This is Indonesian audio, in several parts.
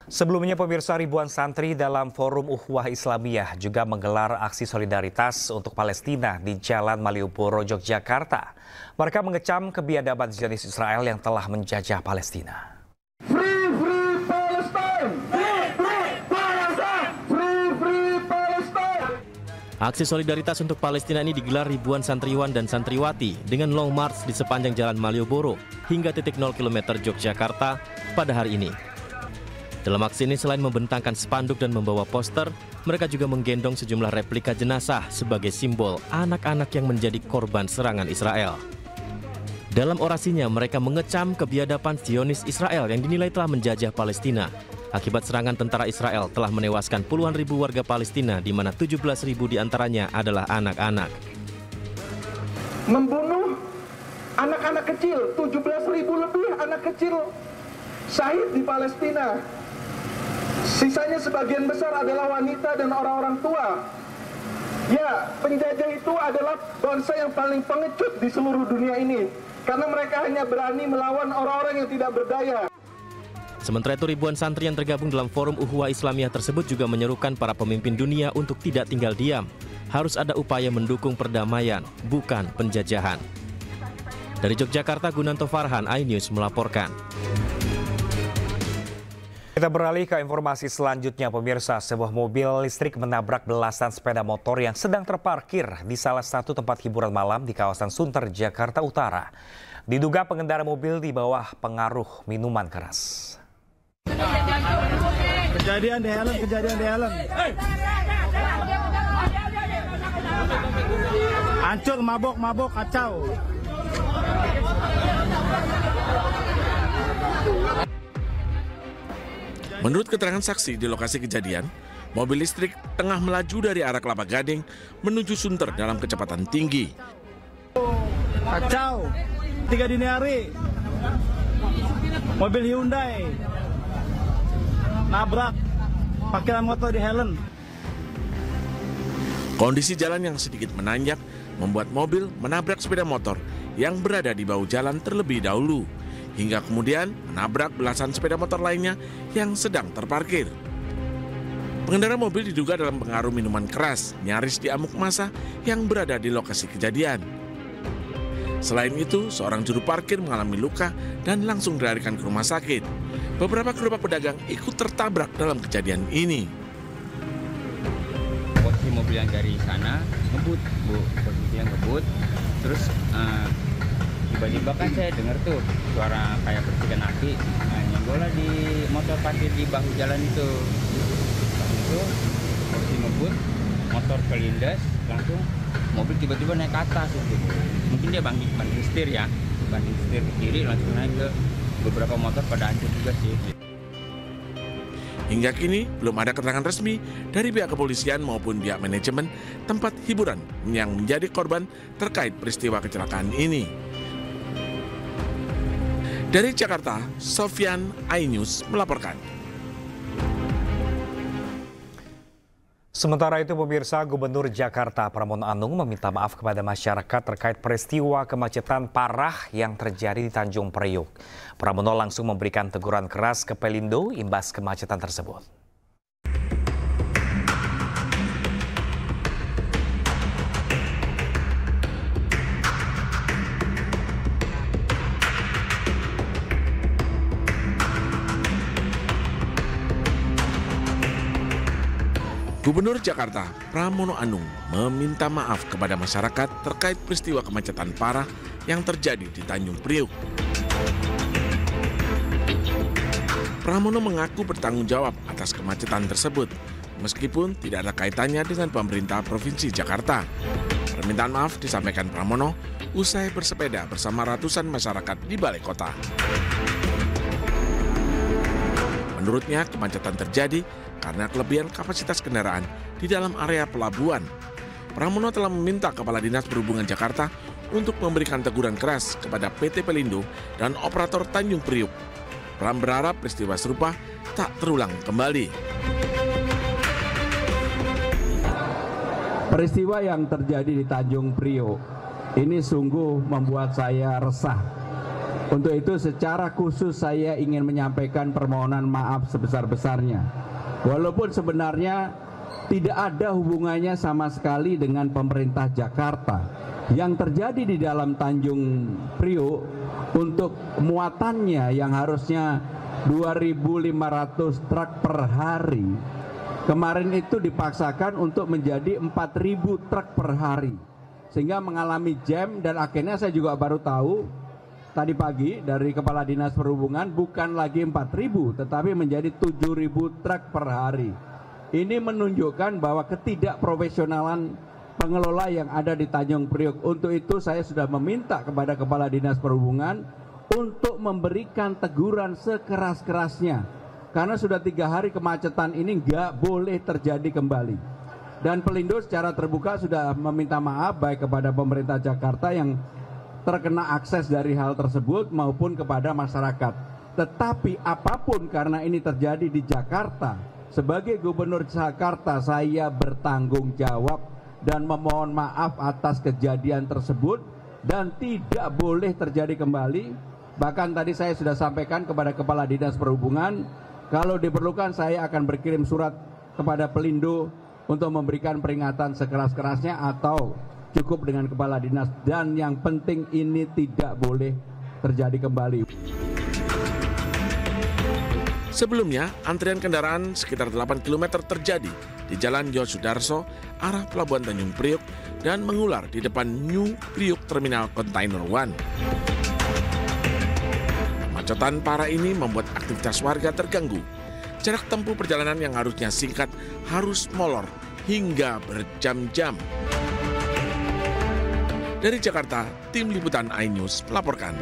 Sebelumnya pemirsa, ribuan santri dalam Forum Ukhuwah Islamiyah juga menggelar aksi solidaritas untuk Palestina di Jalan Malioboro, Yogyakarta. Mereka mengecam kebiadaban Zionis Israel yang telah menjajah Palestina. Free, free Palestine! Free, free Palestine! Free, free Palestine! Aksi solidaritas untuk Palestina ini digelar ribuan santriwan dan santriwati dengan long march di sepanjang Jalan Malioboro hingga titik 0 km Yogyakarta pada hari ini. Dalam aksi ini selain membentangkan spanduk dan membawa poster, mereka juga menggendong sejumlah replika jenazah sebagai simbol anak-anak yang menjadi korban serangan Israel. Dalam orasinya, mereka mengecam kebiadaban Zionis Israel yang dinilai telah menjajah Palestina. Akibat serangan tentara Israel telah menewaskan puluhan ribu warga Palestina, di mana 17.000 diantaranya adalah anak-anak. Membunuh anak-anak kecil, 17.000 lebih anak kecil syahid di Palestina. Sisanya sebagian besar adalah wanita dan orang-orang tua. Ya, penjajah itu adalah bangsa yang paling pengecut di seluruh dunia ini. Karena mereka hanya berani melawan orang-orang yang tidak berdaya. Sementara itu ribuan santri yang tergabung dalam Forum Ukhuwah Islamiyah tersebut juga menyerukan para pemimpin dunia untuk tidak tinggal diam. Harus ada upaya mendukung perdamaian, bukan penjajahan. Dari Yogyakarta, Gunanto Farhan, iNews melaporkan. Kita beralih ke informasi selanjutnya, pemirsa. Sebuah mobil listrik menabrak belasan sepeda motor yang sedang terparkir di salah satu tempat hiburan malam di kawasan Sunter, Jakarta Utara. Diduga pengendara mobil di bawah pengaruh minuman keras. Kejadian di helm. Hancur, mabok, kacau. Menurut keterangan saksi di lokasi kejadian, mobil listrik tengah melaju dari arah Kelapa Gading menuju Sunter dalam kecepatan tinggi. Kacau, 3 dini hari, mobil Hyundai nabrak parkiran motor di Helen. Kondisi jalan yang sedikit menanjak membuat mobil menabrak sepeda motor yang berada di bahu jalan terlebih dahulu, hingga kemudian menabrak belasan sepeda motor lainnya yang sedang terparkir. Pengendara mobil diduga dalam pengaruh minuman keras, nyaris diamuk massa yang berada di lokasi kejadian. Selain itu, seorang juru parkir mengalami luka dan langsung dilarikan ke rumah sakit. Beberapa gerobak pedagang ikut tertabrak dalam kejadian ini. Posisi mobil yang dari sana ngebut, Bu. Posisi yang ngebut, terus tiba-tiba kan saya dengar tuh suara kayak percikan api, nyenggol lah di motor parkir di bahu jalan itu. Pas itu posisi ngebut, motor kelindas, langsung mobil tiba-tiba naik ke atas gitu. Mungkin dia banting setir ya, banting setir ke kiri langsung naik ke beberapa motor pada hancur juga sih. Hingga kini belum ada keterangan resmi dari pihak kepolisian maupun pihak manajemen tempat hiburan yang menjadi korban terkait peristiwa kecelakaan ini. Dari Jakarta, Sofyan, iNews melaporkan. Sementara itu, pemirsa, Gubernur Jakarta Pramono Anung meminta maaf kepada masyarakat terkait peristiwa kemacetan parah yang terjadi di Tanjung Priok. Pramono langsung memberikan teguran keras ke Pelindo imbas kemacetan tersebut. Gubernur Jakarta Pramono Anung meminta maaf kepada masyarakat terkait peristiwa kemacetan parah yang terjadi di Tanjung Priok. Pramono mengaku bertanggung jawab atas kemacetan tersebut, meskipun tidak ada kaitannya dengan pemerintah Provinsi Jakarta. Permintaan maaf disampaikan Pramono usai bersepeda bersama ratusan masyarakat di Balai Kota. Menurutnya, kemacetan terjadi karena kelebihan kapasitas kendaraan di dalam area pelabuhan. Pramono telah meminta Kepala Dinas Perhubungan Jakarta untuk memberikan teguran keras kepada PT Pelindo dan operator Tanjung Priok. Pram berharap peristiwa serupa tak terulang kembali. Peristiwa yang terjadi di Tanjung Priok ini sungguh membuat saya resah Untuk itu secara khusus saya ingin menyampaikan permohonan maaf sebesar-besarnya. Walaupun sebenarnya tidak ada hubungannya sama sekali dengan pemerintah Jakarta. Yang terjadi di dalam Tanjung Priok untuk muatannya yang harusnya 2.500 truk per hari, kemarin itu dipaksakan untuk menjadi 4.000 truk per hari. Sehingga mengalami jam, dan akhirnya saya juga baru tahu tadi pagi dari Kepala Dinas Perhubungan bukan lagi 4.000 tetapi menjadi 7.000 truk per hari. Ini menunjukkan bahwa ketidakprofesionalan pengelola yang ada di Tanjung Priok. Untuk itu saya sudah meminta kepada Kepala Dinas Perhubungan untuk memberikan teguran sekeras-kerasnya. Karena sudah 3 hari kemacetan ini nggak boleh terjadi kembali. Dan Pelindo secara terbuka sudah meminta maaf baik kepada pemerintah Jakarta yang terkena akses dari hal tersebut maupun kepada masyarakat. Tetapi apapun karena ini terjadi di Jakarta, sebagai Gubernur Jakarta saya bertanggung jawab dan memohon maaf atas kejadian tersebut dan tidak boleh terjadi kembali. Bahkan tadi saya sudah sampaikan kepada Kepala Dinas Perhubungan, kalau diperlukan saya akan berkirim surat kepada Pelindo untuk memberikan peringatan sekeras-kerasnya atau cukup dengan Kepala Dinas, dan yang penting ini tidak boleh terjadi kembali. Sebelumnya, antrian kendaraan sekitar 8 km terjadi di Jalan Yosudarso, arah Pelabuhan Tanjung Priok, dan mengular di depan New Priok Terminal Container One. Kemacetan parah ini membuat aktivitas warga terganggu. Jarak tempuh perjalanan yang harusnya singkat harus molor hingga berjam-jam. Dari Jakarta, Tim Liputan iNews melaporkan.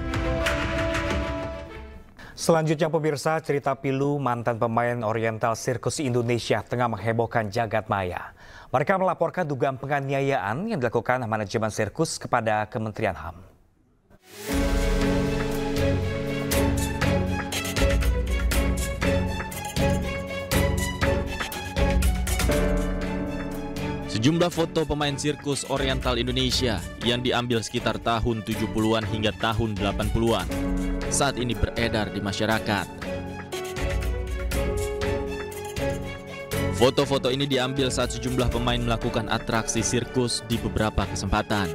Selanjutnya pemirsa, cerita pilu mantan pemain Oriental Circus Indonesia tengah menghebohkan jagat maya. Mereka melaporkan dugaan penganiayaan yang dilakukan manajemen sirkus kepada Kementerian HAM. Sejumlah foto pemain sirkus Oriental Indonesia yang diambil sekitar tahun 70-an hingga tahun 80-an saat ini beredar di masyarakat. Foto-foto ini diambil saat sejumlah pemain melakukan atraksi sirkus di beberapa kesempatan.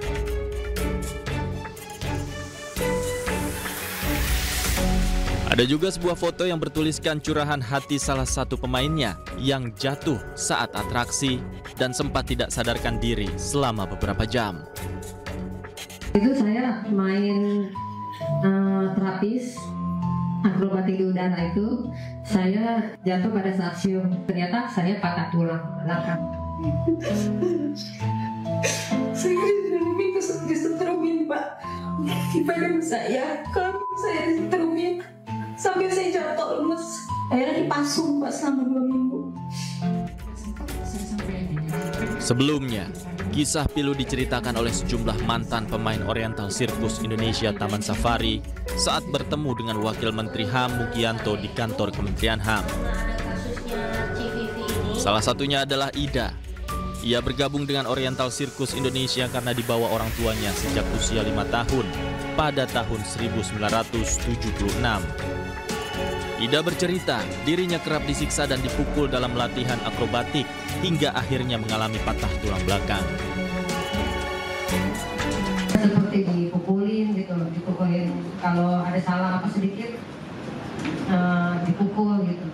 Ada juga sebuah foto yang bertuliskan curahan hati salah satu pemainnya yang jatuh saat atraksi dan sempat tidak sadarkan diri selama beberapa jam. Itu saya main terapis akrobatik di udara itu, saya jatuh pada saat siung. Ternyata saya patah tulang belakang. Saya sudah meminta disetrumin, Pak. Di badan saya, kalau saya disetrumin sampai saya jatuh lemes. Akhirnya dipasung, Pak, selama 2 minggu. Sebelumnya, kisah pilu diceritakan oleh sejumlah mantan pemain Oriental Circus Indonesia Taman Safari saat bertemu dengan Wakil Menteri HAM Mugianto di kantor Kementerian HAM. Salah satunya adalah Ida. Ia bergabung dengan Oriental Circus Indonesia karena dibawa orang tuanya sejak usia 5 tahun pada tahun 1976. Ida bercerita, dirinya kerap disiksa dan dipukul dalam latihan akrobatik hingga akhirnya mengalami patah tulang belakang. Seperti dipukulin gitu, dipukulin kalau ada salah apa sedikit dipukul gitu.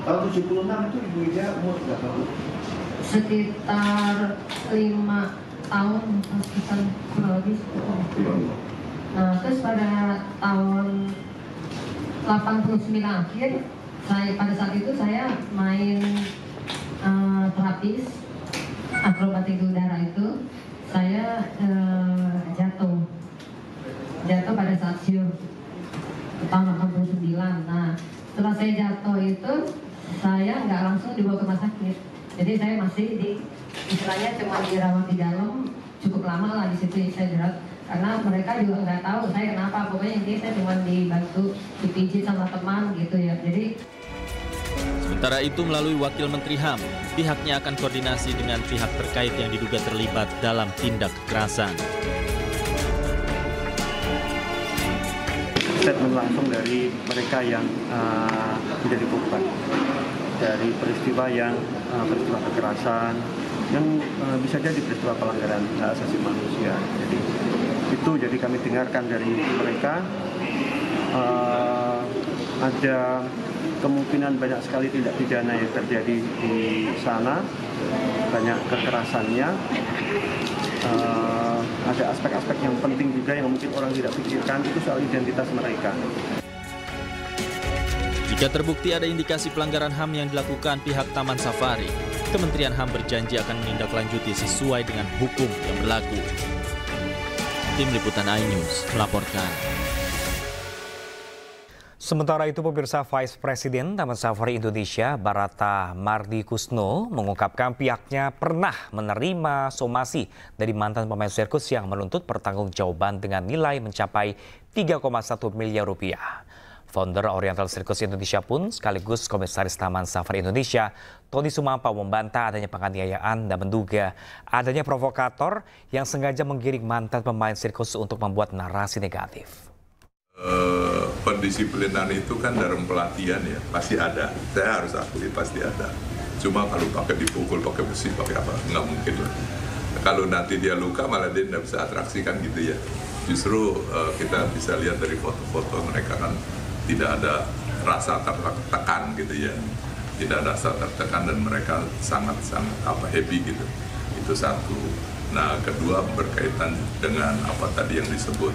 Tahun 76 itu Ibu Ida umur berapa? Sekitar 5 tahun, sekitar kurang lebih. Nah, terus pada tahun 89 akhir, pada saat itu saya main terapis akrobatik di udara itu, saya jatuh pada saat siung tahun 89. Nah, setelah saya jatuh itu, saya nggak langsung dibawa ke rumah sakit. Jadi saya masih istilahnya cuma dirawat di dalam, cukup lama lah di situ saya dirawat. Karena mereka juga nggak tahu saya kenapa, pokoknya intinya saya cuma dibantu dipijit sama teman gitu ya. Jadi sementara itu melalui Wakil Menteri HAM, pihaknya akan koordinasi dengan pihak terkait yang diduga terlibat dalam tindak kekerasan. statement langsung dari mereka yang menjadi korban dari peristiwa kekerasan yang bisa jadi peristiwa pelanggaran hak asasi manusia. Jadi kami dengarkan dari mereka ada kemungkinan banyak sekali tindak pidana yang terjadi di sana, banyak kekerasannya. Ada aspek-aspek yang penting juga yang mungkin orang tidak pikirkan, itu soal identitas mereka. Jika terbukti ada indikasi pelanggaran HAM yang dilakukan pihak Taman Safari, Kementerian HAM berjanji akan menindaklanjuti sesuai dengan hukum yang berlaku. Tim Liputan iNews melaporkan. Sementara itu, pemirsa, Vice President Taman Safari Indonesia, Barata Mardikusno, mengungkapkan pihaknya pernah menerima somasi dari mantan pemain sirkus yang menuntut pertanggungjawaban dengan nilai mencapai 3,1 miliar rupiah. Founder Oriental Circus Indonesia pun sekaligus Komisaris Taman Safari Indonesia, Tony Sumapau, membantah adanya penganiayaan dan menduga adanya provokator yang sengaja menggiring mantan pemain sirkus untuk membuat narasi negatif. Pendisiplinan itu kan dalam pelatihan ya, pasti ada. Saya harus akui pasti ada. Cuma kalau pakai dipukul, pakai besi, pakai apa, nggak mungkin lah. Kalau nanti dia luka malah dia tidak bisa atraksi kan gitu ya. Justru kita bisa lihat dari foto-foto mereka kan tidak ada rasa tertekan gitu ya. Tidak ada rasa tertekan dan mereka sangat-sangat happy gitu. Itu satu. Nah, kedua berkaitan dengan apa tadi yang disebut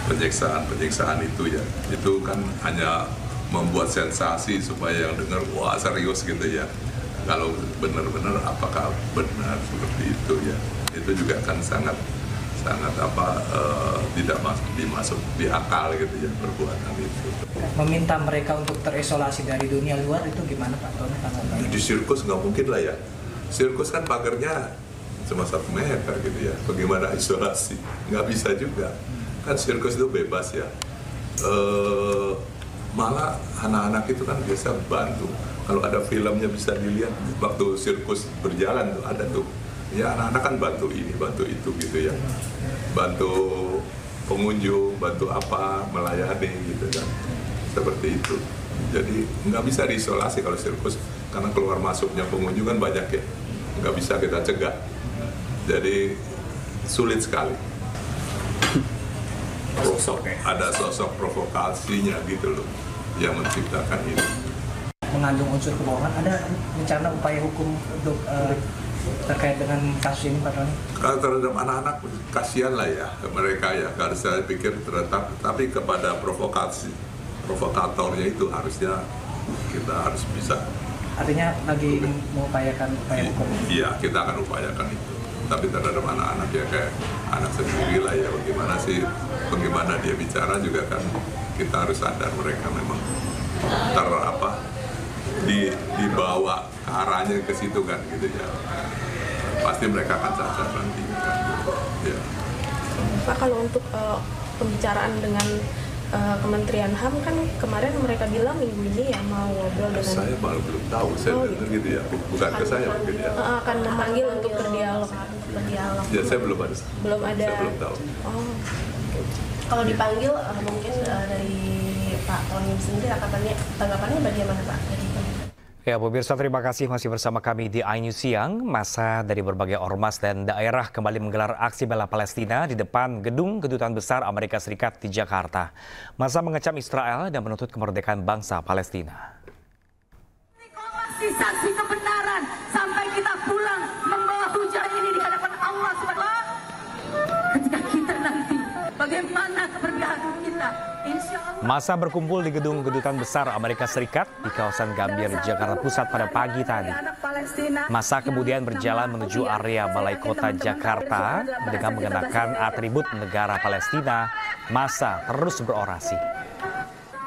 penyiksaan itu ya, itu kan hanya membuat sensasi supaya yang dengar wah serius gitu ya. Kalau benar-benar apakah benar seperti itu ya, itu juga kan sangat tidak dimasuk di akal gitu ya perbuatan itu. Meminta mereka untuk terisolasi dari dunia luar itu gimana Pak Tony? Di sirkus nggak mungkin lah ya, sirkus kan pagarnya cuma 1 meter gitu ya, bagaimana isolasi? Nggak bisa juga. Kan sirkus itu bebas ya, malah anak-anak itu kan biasa bantu. Kalau ada filmnya bisa dilihat waktu sirkus berjalan tuh ada tuh, ya anak-anak kan bantu ini, bantu itu gitu ya, bantu pengunjung, bantu apa, melayani gitu kan, seperti itu. Jadi nggak bisa diisolasi kalau sirkus, karena keluar masuknya pengunjung kan banyak ya, nggak bisa kita cegah. Jadi sulit sekali. Ada sosok provokasinya gitu loh yang menciptakan ini. Mengandung unsur kebohongan, ada rencana upaya hukum untuk terkait dengan kasus ini Pak Tony? Kalau terhadap anak-anak kasihan lah ya mereka ya, karena saya pikir tapi kepada provokatornya itu harusnya kita harus bisa. Artinya lagi mengupayakan upaya hukum? Iya, kita akan upayakan itu. Tapi terhadap anak-anak ya kayak anak sendiri lah ya, bagaimana dia bicara juga kan kita harus sadar mereka memang dibawa ke arahnya ke situ kan gitu ya. Pasti mereka akan cacat nanti kan. Ya. Pak, kalau untuk pembicaraan dengan Kementerian HAM kan kemarin mereka bilang minggu ini ya mau ngobrol dengan... Saya malah belum tahu, saya dengar gitu ya, bukan ke saya mungkin ya. Akan memanggil untuk berdialog. Ya saya belum ada. Saya belum tahu. Oh. Kalau dipanggil mungkin dari Pak Tony sendiri tanggapannya bagaimana Pak? Ya, pemirsa, terima kasih masih bersama kami di iNews Siang. Massa dari berbagai ormas dan daerah kembali menggelar aksi bela Palestina di depan gedung Kedutaan Besar Amerika Serikat di Jakarta. Massa mengecam Israel dan menuntut kemerdekaan bangsa Palestina. Saksi kebenaran sampai kita pulang membawa hujan ini di hadapan Allah SWT. Ketika kita nanti bagaimana kemerdekaan kita? Massa berkumpul di gedung Kedutaan Besar Amerika Serikat di kawasan Gambir, Jakarta Pusat pada pagi tadi. Massa kemudian berjalan menuju area Balai Kota Jakarta dengan mengenakan atribut negara Palestina. Massa terus berorasi.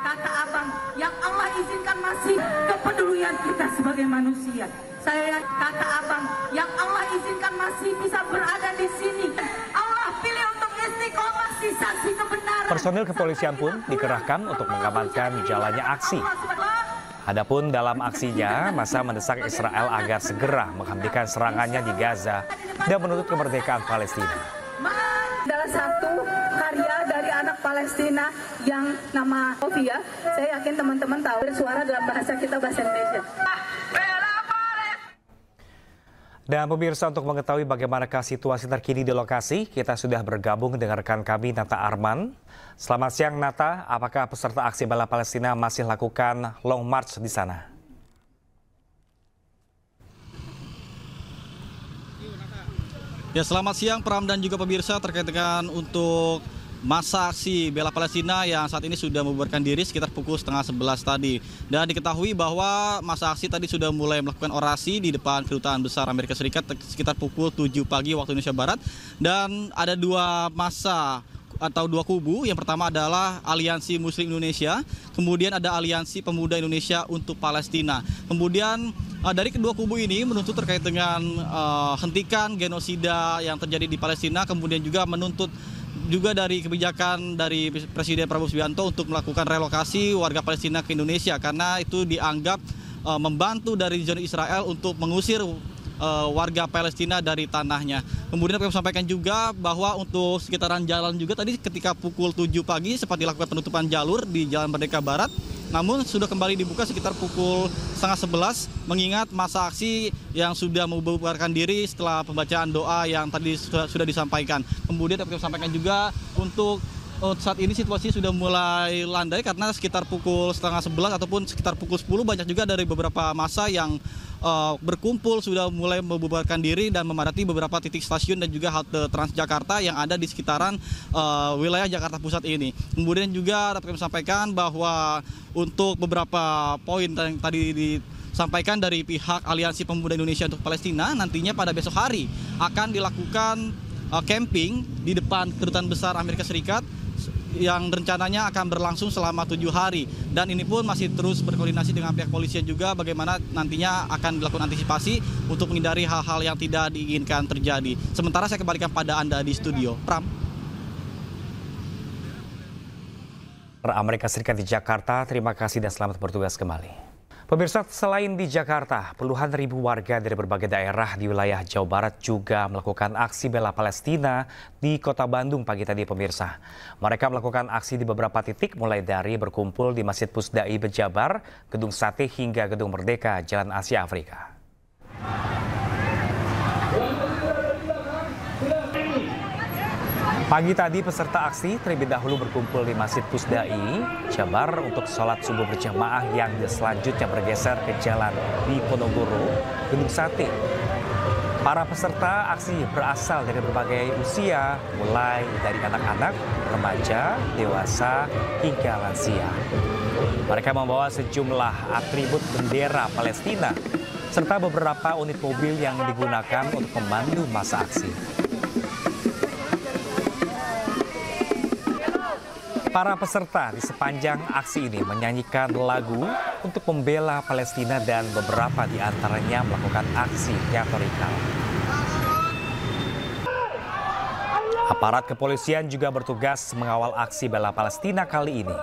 Kata abang, yang Allah izinkan masih kepedulian kita sebagai manusia. Saya kata abang, yang Allah izinkan masih bisa berada di sini. Allah pilih untuk istiqomah si saksi kebenaran. Personil kepolisian pun dikerahkan untuk mengamankan jalannya aksi. Adapun dalam aksinya, massa mendesak Israel agar segera menghentikan serangannya di Gaza dan menuntut kemerdekaan Palestina. Adalah satu karya dari anak Palestina yang nama Sofia. Saya yakin teman-teman tahu bersuara dalam bahasa kita, bahasa Indonesia. Dan pemirsa, untuk mengetahui bagaimanakah situasi terkini di lokasi, kita sudah bergabung dengan rekan kami Nata Arman. Selamat siang Nata, apakah peserta aksi bela Palestina masih lakukan long march di sana? Ya, selamat siang Pram dan juga pemirsa, terkait dengan untuk masa aksi bela Palestina yang saat ini sudah membubarkan diri sekitar pukul 10:30 tadi. Dan diketahui bahwa masa aksi tadi sudah mulai melakukan orasi di depan Kedutaan Besar Amerika Serikat sekitar pukul 7 pagi waktu Indonesia Barat. Dan ada dua masa atau dua kubu. Yang pertama adalah Aliansi Muslim Indonesia, kemudian ada Aliansi Pemuda Indonesia untuk Palestina. Kemudian dari kedua kubu ini menuntut terkait dengan hentikan genosida yang terjadi di Palestina, kemudian juga menuntut juga dari kebijakan dari Presiden Prabowo Subianto untuk melakukan relokasi warga Palestina ke Indonesia, karena itu dianggap membantu dari zona Israel untuk mengusir warga Palestina dari tanahnya. Kemudian kami sampaikan juga bahwa untuk sekitaran jalan juga tadi ketika pukul 7 pagi sempat dilakukan penutupan jalur di Jalan Merdeka Barat, namun sudah kembali dibuka sekitar pukul 10:30 mengingat masa aksi yang sudah membubarkan diri setelah pembacaan doa yang tadi sudah disampaikan. Kemudian kami sampaikan juga untuk saat ini situasi sudah mulai landai karena sekitar pukul 10:30 ataupun sekitar pukul 10 banyak juga dari beberapa massa yang berkumpul sudah mulai membubarkan diri dan memadati beberapa titik stasiun dan juga halte Transjakarta yang ada di sekitaran wilayah Jakarta Pusat ini. Kemudian juga dapat kami sampaikan bahwa untuk beberapa poin yang tadi disampaikan dari pihak Aliansi Pemuda Indonesia untuk Palestina, nantinya pada besok hari akan dilakukan camping di depan Kedutaan Besar Amerika Serikat yang rencananya akan berlangsung selama 7 hari. Dan ini pun masih terus berkoordinasi dengan pihak polisian juga bagaimana nantinya akan dilakukan antisipasi untuk menghindari hal-hal yang tidak diinginkan terjadi. Sementara saya kembalikan pada Anda di studio. Pram. Amerika Serikat di Jakarta, terima kasih dan selamat bertugas kembali. Pemirsa, selain di Jakarta, puluhan ribu warga dari berbagai daerah di wilayah Jawa Barat juga melakukan aksi bela Palestina di Kota Bandung pagi tadi, pemirsa. Mereka melakukan aksi di beberapa titik, mulai dari berkumpul di Masjid Pusdai Bejabar, Gedung Sate hingga Gedung Merdeka, Jalan Asia Afrika. Pagi tadi peserta aksi terlebih dahulu berkumpul di Masjid Pusdai Jabar untuk sholat subuh berjamaah yang selanjutnya bergeser ke Jalan Diponegoro, Gedung Sate. Para peserta aksi berasal dari berbagai usia, mulai dari anak-anak, remaja, dewasa, hingga lansia. Mereka membawa sejumlah atribut bendera Palestina, serta beberapa unit mobil yang digunakan untuk memandu masa aksi. Para peserta di sepanjang aksi ini menyanyikan lagu untuk membela Palestina dan beberapa di antaranya melakukan aksi teatrikal. Aparat kepolisian juga bertugas mengawal aksi bela Palestina kali ini.